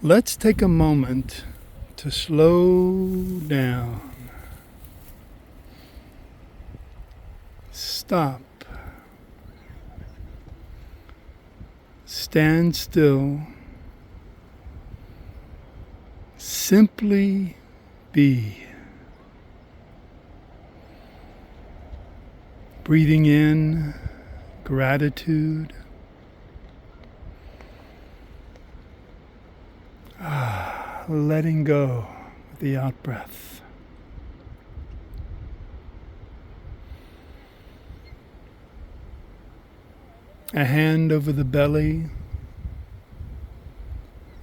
Let's take a moment to slow down. Stop. Stand still. Simply be. Breathing in gratitude. Letting go with the out breath. A hand over the belly,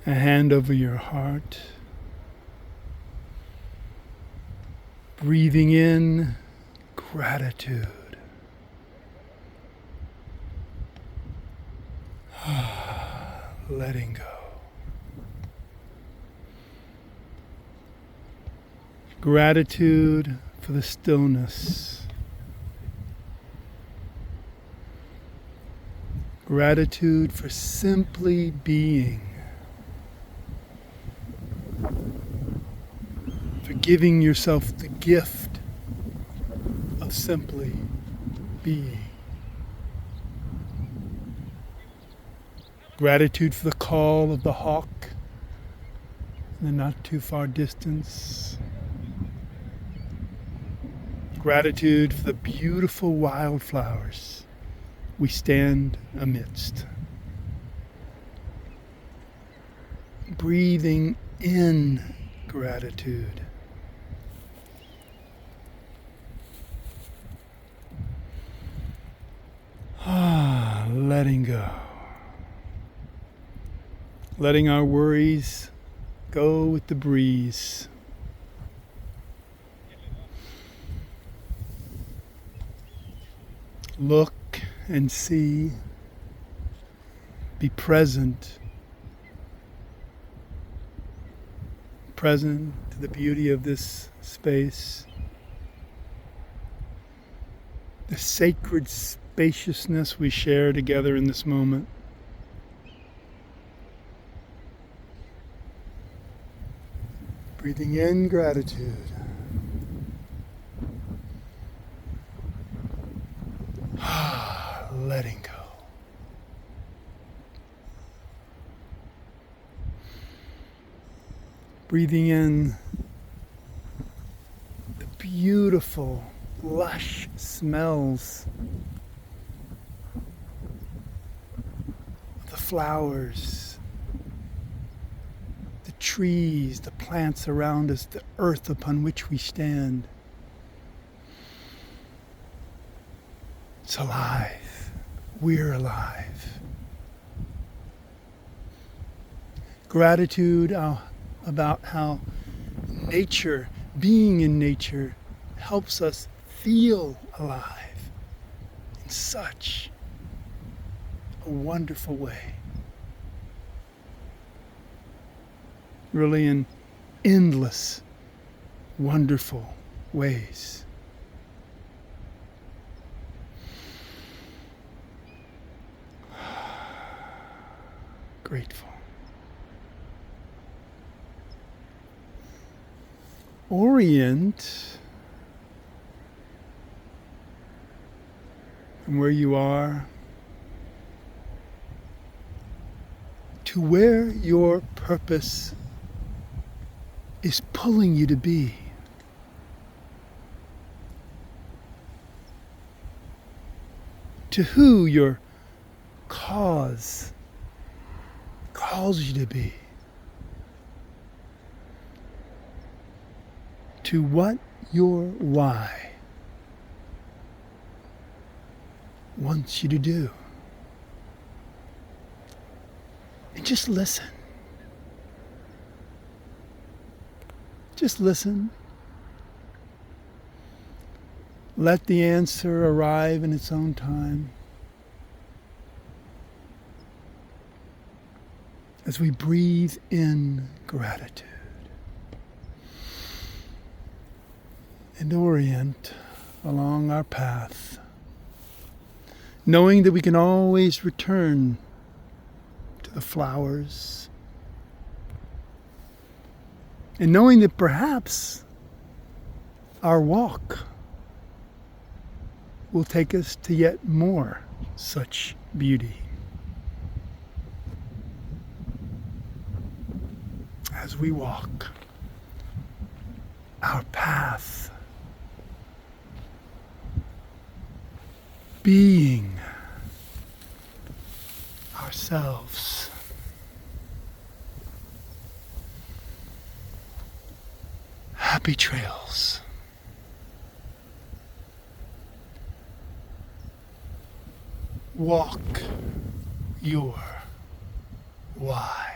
a hand over your heart. Breathing in gratitude. Letting go. Gratitude for the stillness. Gratitude for simply being. For giving yourself the gift of simply being. Gratitude for the call of the hawk in the not too far distance. Gratitude for the beautiful wildflowers we stand amidst. Breathing in gratitude. Letting go. Letting our worries go with the breeze. Look and see. Be present. Present to the beauty of this space. The sacred spaciousness we share together in this moment. Breathing in gratitude. Letting go. Breathing in the beautiful, lush smells of the flowers, the trees, the plants around us, the earth upon which we stand. It's alive. We're alive. Gratitude about how nature, being in nature, helps us feel alive in such a wonderful way. Really in endless, wonderful ways. Grateful. Orient from where you are to where your purpose is pulling you to be. To who your cause calls you to be. To what your why wants you to do. And just listen. Just listen. Let the answer arrive in its own time. As we breathe in gratitude and orient along our path, knowing that we can always return to the flowers, And knowing that perhaps our walk will take us to yet more such beauty. As we walk our path, being ourselves. Happy trails. Walk your why.